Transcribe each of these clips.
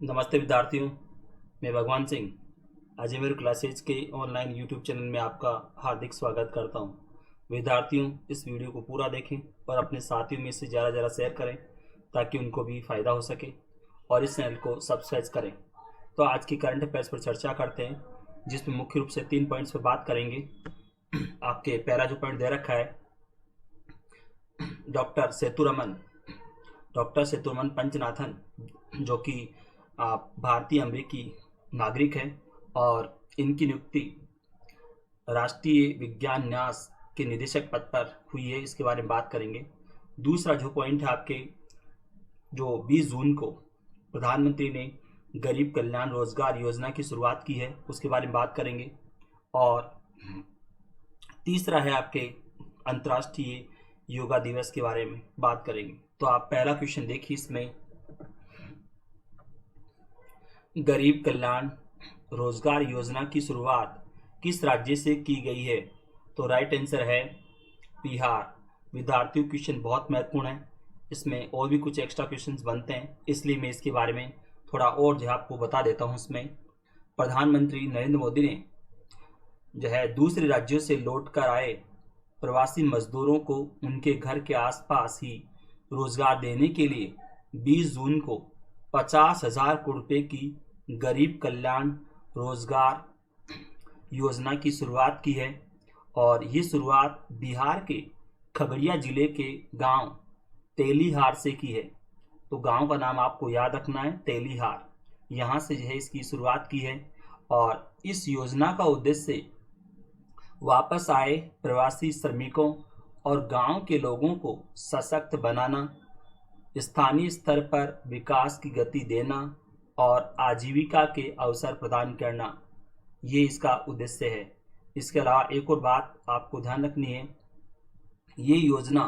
नमस्ते विद्यार्थियों, मैं भगवान सिंह आज मेरे क्लासेज के ऑनलाइन यूट्यूब चैनल में आपका हार्दिक स्वागत करता हूं। विद्यार्थियों, इस वीडियो को पूरा देखें और अपने साथियों में से ज़्यादा शेयर करें ताकि उनको भी फ़ायदा हो सके और इस चैनल को सब्सक्राइब करें। तो आज की करंट अफेयर्स पर चर्चा करते हैं, जिसमें मुख्य रूप से 3 पॉइंट्स पर बात करेंगे। आपके पहला जो पॉइंट दे रखा है, डॉक्टर सेतुरमन पंचनाथन, जो कि भारतीय अमेरिकी नागरिक हैं और इनकी नियुक्ति राष्ट्रीय विज्ञान न्यास के निदेशक पद पर हुई है। इसके बारे में बात करेंगे। दूसरा जो पॉइंट है आपके, जो 20 जून को प्रधानमंत्री ने गरीब कल्याण रोजगार योजना की शुरुआत की है, उसके बारे में बात करेंगे। और तीसरा है आपके अंतर्राष्ट्रीय योगा दिवस के बारे में बात करेंगे। तो आप पहला क्वेश्चन देखिए, इसमें गरीब कल्याण रोजगार योजना की शुरुआत किस राज्य से की गई है? तो राइट आंसर है बिहार। विद्यार्थियों, क्वेश्चन बहुत महत्वपूर्ण है, इसमें और भी कुछ एक्स्ट्रा क्वेश्चंस बनते हैं, इसलिए मैं इसके बारे में थोड़ा और जो है आपको बता देता हूँ। इसमें प्रधानमंत्री नरेंद्र मोदी ने जो है दूसरे राज्यों से लौट कर आए प्रवासी मजदूरों को उनके घर के आसपास ही रोजगार देने के लिए 20 जून को 50,000 करोड़ रुपए की गरीब कल्याण रोजगार योजना की शुरुआत की है। और ये शुरुआत बिहार के खगड़िया जिले के गांव तेलीहार से की है। तो गांव का नाम आपको याद रखना है, तेलीहार। यहाँ से जो है इसकी शुरुआत की है। और इस योजना का उद्देश्य वापस आए प्रवासी श्रमिकों और गांव के लोगों को सशक्त बनाना, स्थानीय स्तर पर विकास की गति देना और आजीविका के अवसर प्रदान करना, ये इसका उद्देश्य है। इसके अलावा एक और बात आपको ध्यान रखनी है, ये योजना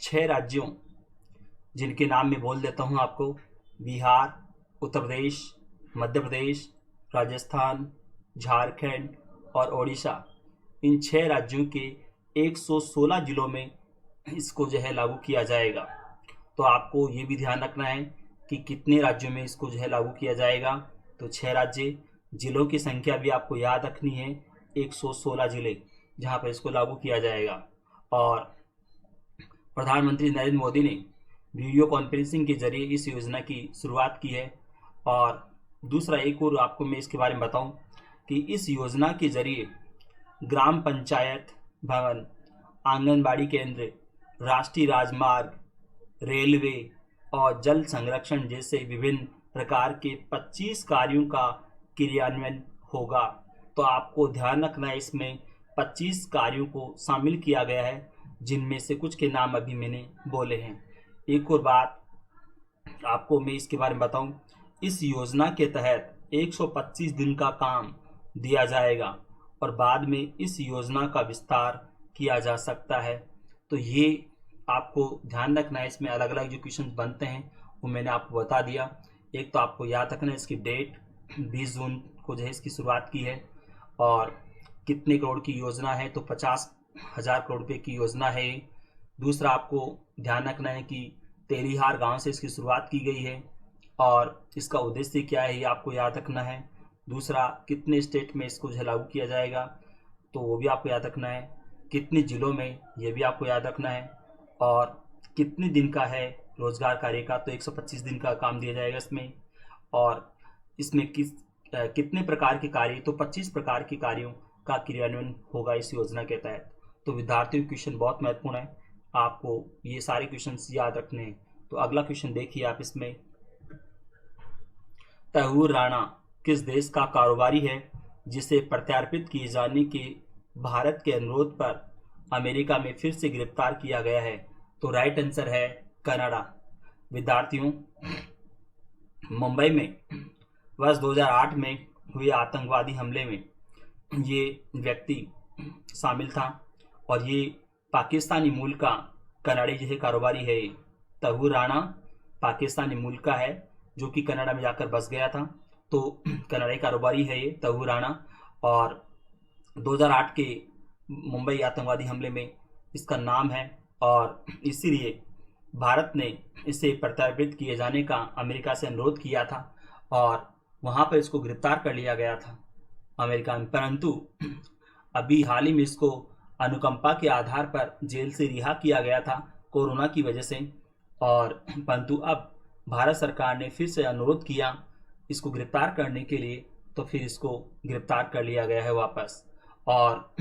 6 राज्यों, जिनके नाम मैं बोल देता हूँ आपको, बिहार, उत्तर प्रदेश, मध्य प्रदेश, राजस्थान, झारखंड और ओडिशा, इन 6 राज्यों के 116 जिलों में इसको जो है लागू किया जाएगा। तो आपको ये भी ध्यान रखना है कि कितने राज्यों में इसको जो है लागू किया जाएगा। तो 6 राज्य, जिलों की संख्या भी आपको याद रखनी है, 116 जिले जहाँ पर इसको लागू किया जाएगा। और प्रधानमंत्री नरेंद्र मोदी ने वीडियो कॉन्फ्रेंसिंग के जरिए इस योजना की शुरुआत की है। और दूसरा एक और आपको मैं इसके बारे में बताऊं कि इस योजना के जरिए ग्राम पंचायत भवन, आंगनबाड़ी केंद्र, राष्ट्रीय राजमार्ग, रेलवे और जल संरक्षण जैसे विभिन्न प्रकार के 25 कार्यों का क्रियान्वयन होगा। तो आपको ध्यान रखना है, इसमें 25 कार्यों को शामिल किया गया है, जिनमें से कुछ के नाम अभी मैंने बोले हैं। एक और बात आपको मैं इसके बारे में बताऊं, इस योजना के तहत 125 दिन का काम दिया जाएगा और बाद में इस योजना का विस्तार किया जा सकता है। तो ये आपको ध्यान रखना है। इसमें अलग अलग जो क्वेश्चन बनते हैं वो मैंने आपको बता दिया। एक तो आपको याद रखना है इसकी डेट, 20 जून को जो है इसकी शुरुआत की है और कितने करोड़ की योजना है, तो 50,000 करोड़ रुपये की योजना है। दूसरा आपको ध्यान रखना है कि तेलीहार गांव से इसकी शुरुआत की गई है और इसका उद्देश्य क्या है, ये आपको याद रखना है। दूसरा, कितने स्टेट में इसको जो है लागू किया जाएगा, तो वो भी आपको याद रखना है। कितने जिलों में, ये भी आपको याद रखना है। और कितने दिन का है रोजगार कार्य का, तो 125 दिन का काम दिया जाएगा इसमें। और इसमें कितने प्रकार के कार्य, तो 25 प्रकार के कार्यों का क्रियान्वयन होगा इस योजना के तहत। तो विद्यार्थियों, क्वेश्चन बहुत महत्वपूर्ण है, आपको ये सारे क्वेश्चन याद रखने हैं। तो अगला क्वेश्चन देखिए आप, इसमें तैमूर राणा किस देश का कारोबारी है जिसे प्रत्यार्पित किए जाने के भारत के अनुरोध पर अमेरिका में फिर से गिरफ्तार किया गया है? तो राइट आंसर है कनाडा। विद्यार्थियों, मुंबई में वर्ष 2008 में हुए आतंकवादी हमले में ये व्यक्ति शामिल था और ये पाकिस्तानी मूल का कनाडी जो है कारोबारी है। तैमूर राणा पाकिस्तानी मूल का है, जो कि कनाडा में जाकर बस गया था। तो कनाडाई कारोबारी है ये तैमूर राणा, और 2008 के मुंबई आतंकवादी हमले में इसका नाम है और इसीलिए भारत ने इसे प्रत्यार्पित किए जाने का अमेरिका से अनुरोध किया था और वहाँ पर इसको गिरफ्तार कर लिया गया था अमेरिका में, परंतु अभी हाल ही में इसको अनुकंपा के आधार पर जेल से रिहा किया गया था कोरोना की वजह से। और परंतु अब भारत सरकार ने फिर से अनुरोध किया इसको गिरफ्तार करने के लिए, तो फिर इसको गिरफ्तार कर लिया गया है वापस। और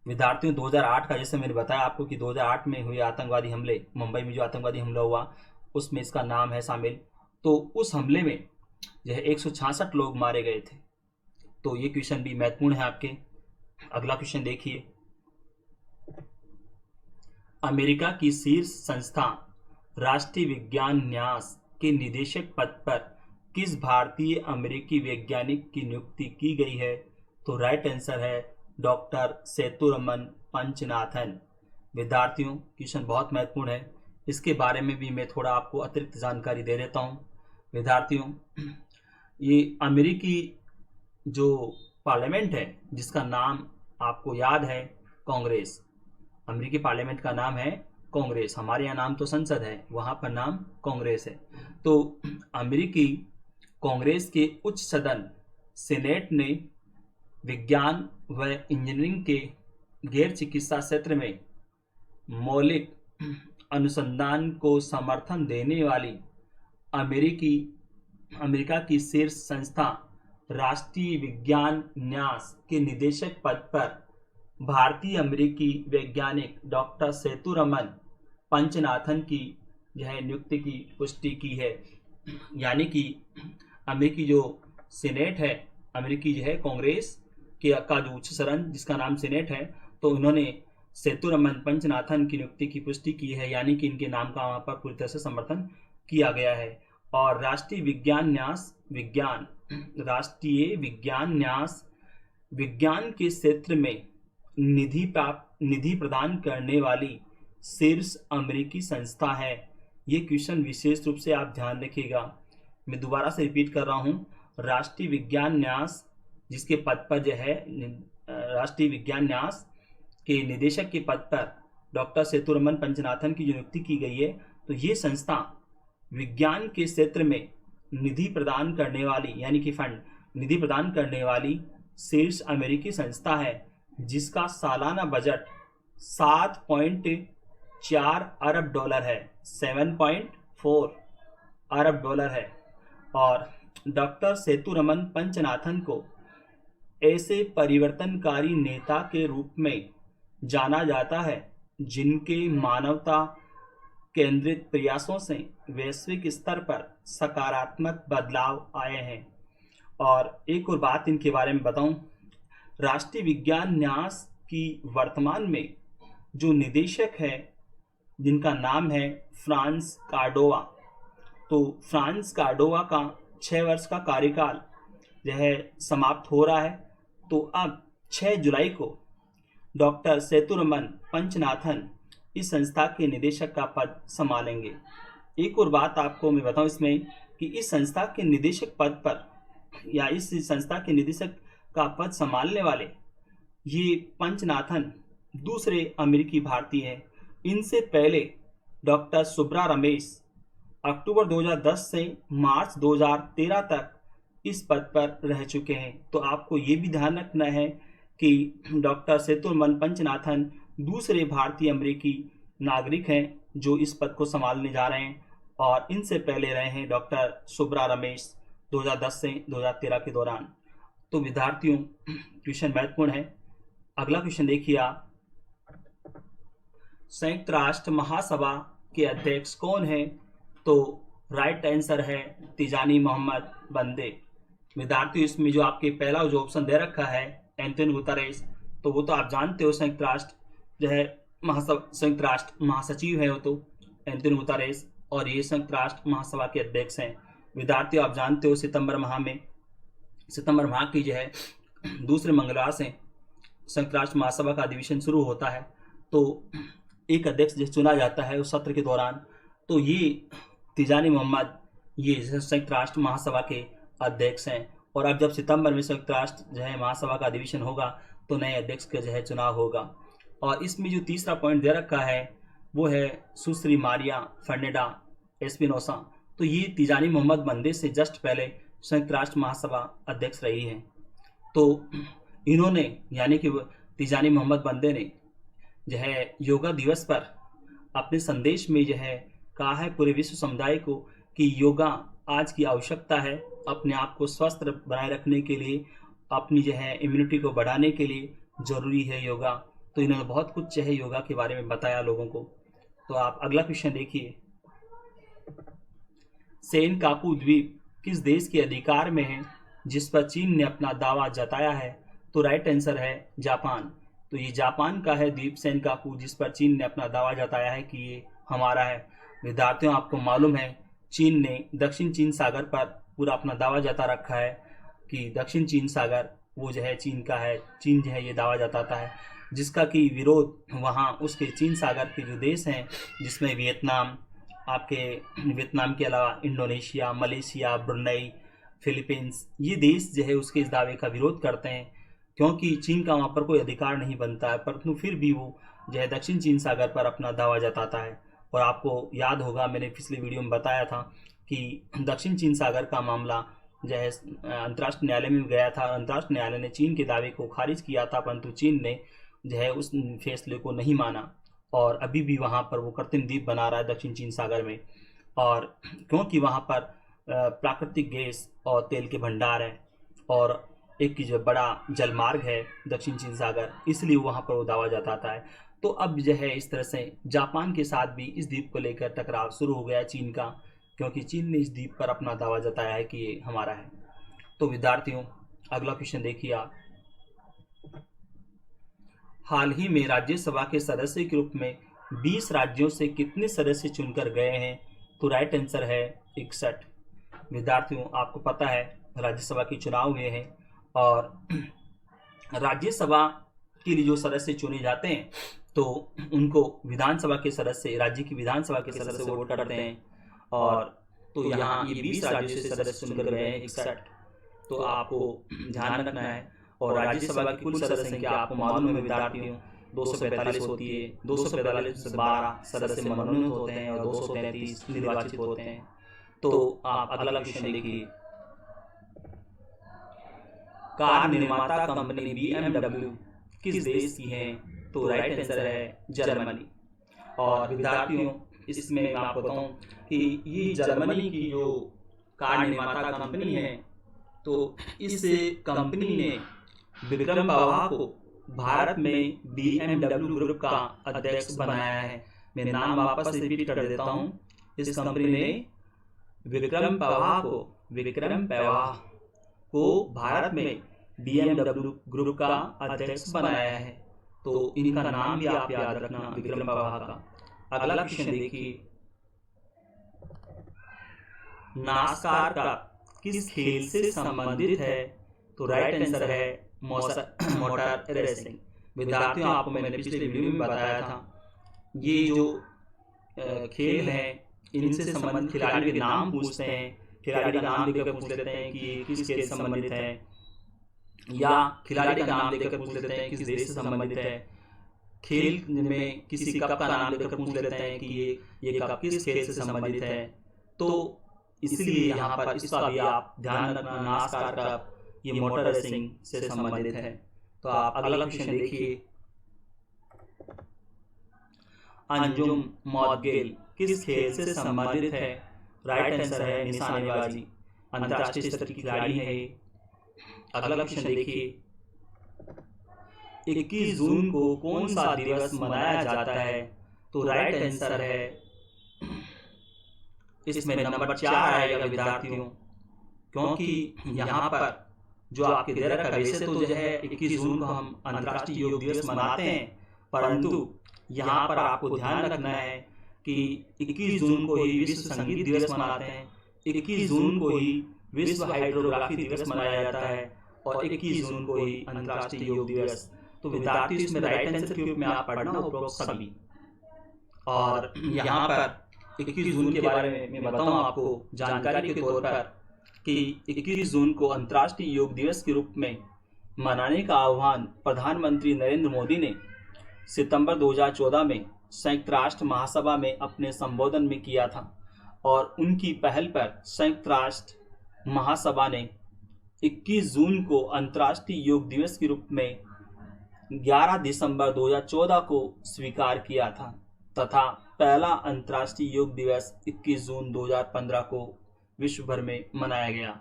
विद्यार्थियों 2008 का, जैसे मैंने बताया आपको कि 2008 में हुए आतंकवादी हमले, मुंबई में जो आतंकवादी हमला हुआ उसमें इसका नाम है शामिल। तो उस हमले में जो है 166 लोग मारे गए थे। तो ये क्वेश्चन भी महत्वपूर्ण है आपके। अगला क्वेश्चन देखिए, अमेरिका की शीर्ष संस्था राष्ट्रीय विज्ञान न्यास के निदेशक पद पर किस भारतीय अमेरिकी वैज्ञानिक की नियुक्ति की गई है? तो राइट आंसर है डॉक्टर सेतुरमन पंचनाथन। विद्यार्थियों क्वेश्चन बहुत महत्वपूर्ण है, इसके बारे में भी मैं थोड़ा आपको अतिरिक्त जानकारी दे देता हूँ। विद्यार्थियों, ये अमेरिकी जो पार्लियामेंट है जिसका नाम आपको याद है कांग्रेस, अमेरिकी पार्लियामेंट का नाम है कांग्रेस। हमारे यहाँ नाम तो संसद है, वहाँ पर नाम कांग्रेस है। तो अमेरिकी कांग्रेस के उच्च सदन सीनेट ने विज्ञान व इंजीनियरिंग के गैर चिकित्सा क्षेत्र में मौलिक अनुसंधान को समर्थन देने वाली अमेरिका की शीर्ष संस्था राष्ट्रीय विज्ञान न्यास के निदेशक पद पर भारतीय अमेरिकी वैज्ञानिक डॉक्टर सेतुरमन पंचनाथन की जो है नियुक्ति की पुष्टि की है। यानी कि अमेरिकी जो सीनेट है, अमेरिकी जो है कांग्रेस का जो उच्च सदन जिसका नाम सीनेट है, तो उन्होंने सेतुरमन पंचनाथन की नियुक्ति की पुष्टि की है। यानी कि इनके नाम का वहाँ पर पूरी तरह से समर्थन किया गया है। और राष्ट्रीय विज्ञान न्यास विज्ञान के क्षेत्र में निधि प्रदान करने वाली शीर्ष अमेरिकी संस्था है। ये क्वेश्चन विशेष रूप से आप ध्यान रखिएगा। मैं दोबारा से रिपीट कर रहा हूँ, राष्ट्रीय विज्ञान न्यास जिसके पद पर जो है राष्ट्रीय विज्ञान न्यास के निदेशक के पद पर डॉक्टर सेतुरमन पंचनाथन की जो नियुक्ति की गई है, तो ये संस्था विज्ञान के क्षेत्र में निधि प्रदान करने वाली, यानी कि फंड निधि प्रदान करने वाली शीर्ष अमेरिकी संस्था है, जिसका सालाना बजट 7.4 अरब डॉलर है, 7.4 अरब डॉलर है। और डॉक्टर सेतुरमन पंचनाथन को ऐसे परिवर्तनकारी नेता के रूप में जाना जाता है जिनके मानवता केंद्रित प्रयासों से वैश्विक स्तर पर सकारात्मक बदलाव आए हैं। और एक और बात इनके बारे में बताऊं, राष्ट्रीय विज्ञान न्यास की वर्तमान में जो निदेशक है जिनका नाम है फ्रांस कार्डोवा, तो फ्रांस कार्डोवा का 6 वर्ष का कार्यकाल जो है समाप्त हो रहा है। तो अब 6 जुलाई को डॉक्टर सेतुरमन पंचनाथन इस संस्था के निदेशक का पद संभालेंगे। एक और बात आपको मैं बताऊं इसमें कि इस संस्था के निदेशक पद पर या इस संस्था के निदेशक का पद संभालने वाले ये पंचनाथन दूसरे अमेरिकी भारतीय हैं। इनसे पहले डॉक्टर सुब्रा रमेश अक्टूबर 2010 से मार्च 2013 तक इस पद पर रह चुके हैं। तो आपको ये भी ध्यान रखना है कि डॉक्टर सेतुरमन पंचनाथन दूसरे भारतीय अमेरिकी नागरिक हैं जो इस पद को संभालने जा रहे हैं, और इनसे पहले रहे हैं डॉक्टर सुब्रा रमेश 2010 से 2013 के दौरान। तो विद्यार्थियों क्वेश्चन महत्वपूर्ण है। अगला क्वेश्चन देखिए आप, संयुक्त राष्ट्र महासभा के अध्यक्ष कौन है? तो राइट आंसर है तिजानी मोहम्मद बंदे। विद्यार्थियों इसमें जो आपके पहला जो ऑप्शन दे रखा है एंटोनियो गुतेरेस, तो वो तो आप जानते हो संयुक्त राष्ट्र जो है संयुक्त राष्ट्र महासचिव है वो तो एंटोनियो गुतेरेस, और ये संयुक्त राष्ट्र महासभा के अध्यक्ष हैं। विद्यार्थियों आप जानते हो सितंबर माह की जो है दूसरे मंगलवार से संयुक्त राष्ट्र महासभा का अधिवेशन शुरू होता है। तो एक अध्यक्ष जो चुना जाता है उस सत्र के दौरान, तो ये तिजानी मोहम्मद ये संयुक्त राष्ट्र महासभा के अध्यक्ष हैं। और अब जब सितंबर में संयुक्त राष्ट्र जो है महासभा का अधिवेशन होगा तो नए अध्यक्ष का जो है चुनाव होगा। और इसमें जो तीसरा पॉइंट दे रखा है वो है सुश्री मारिया फर्नेडा एस्पिनोसा। तो ये तिजानी मोहम्मद बंदे से जस्ट पहले संयुक्त राष्ट्र महासभा अध्यक्ष रही हैं। तो इन्होंने यानी कि तिजानी मोहम्मद बंदे ने जो है योगा दिवस पर अपने संदेश में जो है कहा है पूरे विश्व समुदाय को कि योगा आज की आवश्यकता है, अपने आप को स्वस्थ बनाए रखने के लिए, अपनी जो है इम्यूनिटी को बढ़ाने के लिए जरूरी है योगा। तो इन्होंने बहुत कुछ जो है योगा के बारे में बताया लोगों को। तो आप अगला क्वेश्चन देखिए, सेनकाकू द्वीप किस देश के अधिकार में है जिस पर चीन ने अपना दावा जताया है? तो राइट आंसर है जापान। तो ये जापान का है द्वीप सेनकाकू, जिस पर चीन ने अपना दावा जताया है कि ये हमारा है। विद्यार्थियों, आपको मालूम है चीन ने दक्षिण चीन सागर पर पूरा अपना दावा जता रखा है कि दक्षिण चीन सागर वो जो है चीन का है। चीन जो है ये दावा जताता है, जिसका कि विरोध वहाँ उसके चीन सागर के जो देश हैं जिसमें वियतनाम, आपके वियतनाम के अलावा इंडोनेशिया, मलेशिया, ब्रुनई, फिलीपींस, ये देश जो है उसके इस दावे का विरोध करते हैं, क्योंकि चीन का वहाँ पर कोई अधिकार नहीं बनता है, परंतु फिर भी वो जो है दक्षिण चीन सागर पर अपना दावा जताता है। और आपको याद होगा मैंने पिछले वीडियो में बताया था कि दक्षिण चीन सागर का मामला जो है अंतर्राष्ट्रीय न्यायालय में गया था। अंतर्राष्ट्रीय न्यायालय ने चीन के दावे को खारिज किया था, परंतु चीन ने जो है उस फैसले को नहीं माना और अभी भी वहाँ पर वो कृत्रिम द्वीप बना रहा है दक्षिण चीन सागर में। और क्योंकि वहाँ पर प्राकृतिक गैस और तेल के भंडार है और एक जो बड़ा जलमार्ग है दक्षिण चीन सागर, इसलिए वहाँ पर वो दावा जताता है। तो अब जो है इस तरह से जापान के साथ भी इस द्वीप को लेकर टकराव शुरू हो गया चीन का, क्योंकि चीन ने इस द्वीप पर अपना दावा जताया है कि ये हमारा है। तो विद्यार्थियों, अगला क्वेश्चन देखिए आप, हाल ही में राज्यसभा के सदस्य के रूप में 20 राज्यों से कितने सदस्य चुनकर गए हैं? तो राइट आंसर है 61। विद्यार्थियों, आपको पता है राज्यसभा के चुनाव हुए हैं और राज्यसभा के लिए जो सदस्य चुने जाते हैं तो उनको विधानसभा के सदस्य, राज्य की विधानसभा के सदस्य वोट करते हैं। और तो यहाँ ये 20 राज्यों से सदस्य चुनकर गए हैं 61। तो आपको ध्यान रखना है। और राज्यसभा की कुल सदस्य संख्या आपको मालूम है विद्यार्थियों 245 होती है। 245 से 12 सदस्य मनोनीत होते हैं और 233 निर्वाचित होते हैं। तो आप अगला क्वेश्चन देखिए, कार निर्माता कंपनी BMW किस देश की है? तो राइट आंसर है जर्मनी। और विद्यार्थियों, इसमें मैं आपको बताऊं कि ये जर्मनी की जो कार निर्माता कंपनी है, तो इस कंपनी ने विक्रम बाबा को भारत में BMW ग्रुप का अध्यक्ष बनाया है। मैं नाम वापस रिपीट कर देता हूं, इस कंपनी ने विक्रम बाबा को भारत में BMW ग्रुप का अध्यक्ष बनाया है। तो इनका नाम भी आप याद रखना, विक्रम बाबा का। अगला क्वेश्चन देखिए, नास्कार का किस खेल से संबंधित है? तो राइट आंसर है मोटर रेसिंग। विद्यार्थियों, आपको मैंने पिछले वीडियो में बताया था, ये जो खेल है इनसे संबंधित खिलाड़ी के नाम पूछते हैं, खिलाड़ी का नाम देकर पूछ लेते हैं कि ये किस खेल से संबंधित है, या खिलाड़ी का नाम देकर पूछ लेते हैं किस देश से संबंधित है। खेल में किसी कप का नाम देकर पूछ लेते हैं कि ये कप किस खेल से संबंधित है। तो इसलिए यहाँ पर इसका भी आप ध्यान रखना, नास्कार कप ये मोटर रेसिंग से संबंधित है। तो आप अगला क्वेश्चन देखिए, अंजुम मौदगिल किस खेल से संबंधित है? राइट आंसर है निशानेबाजी। अंतर्राष्ट्रीय स्तर की खिलाड़ी है। अगला क्वेश्चन देखिए, 21 जून को कौन सा दिवस मनाया जाता है? तो राइट आंसर है, इसमें नंबर 4 आएगा विद्यार्थियों, क्योंकि यहाँ पर जो आपके दे रखा है, वैसे तो जो है 21 जून को हम अंतर्राष्ट्रीय योग दिवस मनाते हैं, परंतु यहाँ पर आपको ध्यान रखना है कि 21 जून को ही विश्व संगीत दिवस मनाते हैं, 21 जून को ही विश्व हाइड्रोग्राफी दिवस मनाया जाता है और 21 जून को ही अंतर्राष्ट्रीय योग दिवस। तो विद्यार्थियों, इसमें राइट आंसर के रूप में आप पढ़ना उपरोक्त सभी। और यहाँ पर 21 जून के बारे में मैं बताऊँ आपको जानकारी के तौर पर कि 21 जून को अंतर्राष्ट्रीय योग दिवस के रूप में मनाने का आह्वान प्रधानमंत्री नरेंद्र मोदी ने सितंबर 2014 में संयुक्त राष्ट्र महासभा में अपने संबोधन में किया था। और उनकी पहल पर संयुक्त राष्ट्र महासभा ने 21 जून को अंतर्राष्ट्रीय योग दिवस के रूप में 11 दिसंबर 2014 को स्वीकार किया था तथा पहला अंतर्राष्ट्रीय योग दिवस 21 जून 2015 को विश्व भर में मनाया गया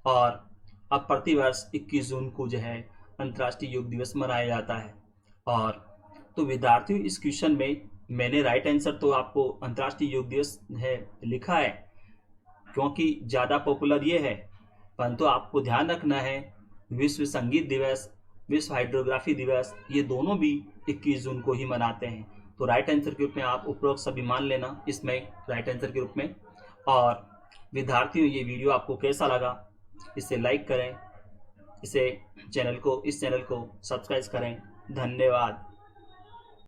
और अब प्रतिवर्ष 21 जून को जो है अंतर्राष्ट्रीय योग दिवस मनाया जाता है। और तो विद्यार्थियों, इस क्वेश्चन में मैंने राइट आंसर तो आपको अंतर्राष्ट्रीय योग दिवस है लिखा है क्योंकि ज़्यादा पॉपुलर ये है, परंतु आपको ध्यान रखना है विश्व संगीत दिवस, विश्व हाइड्रोग्राफी दिवस, ये दोनों भी 21 जून को ही मनाते हैं। तो राइट आंसर के रूप में आप उपरोक्त सभी मान लेना इसमें राइट आंसर के रूप में। और विद्यार्थियों, ये वीडियो आपको कैसा लगा इसे लाइक करें, इस चैनल को सब्सक्राइब करें। धन्यवाद।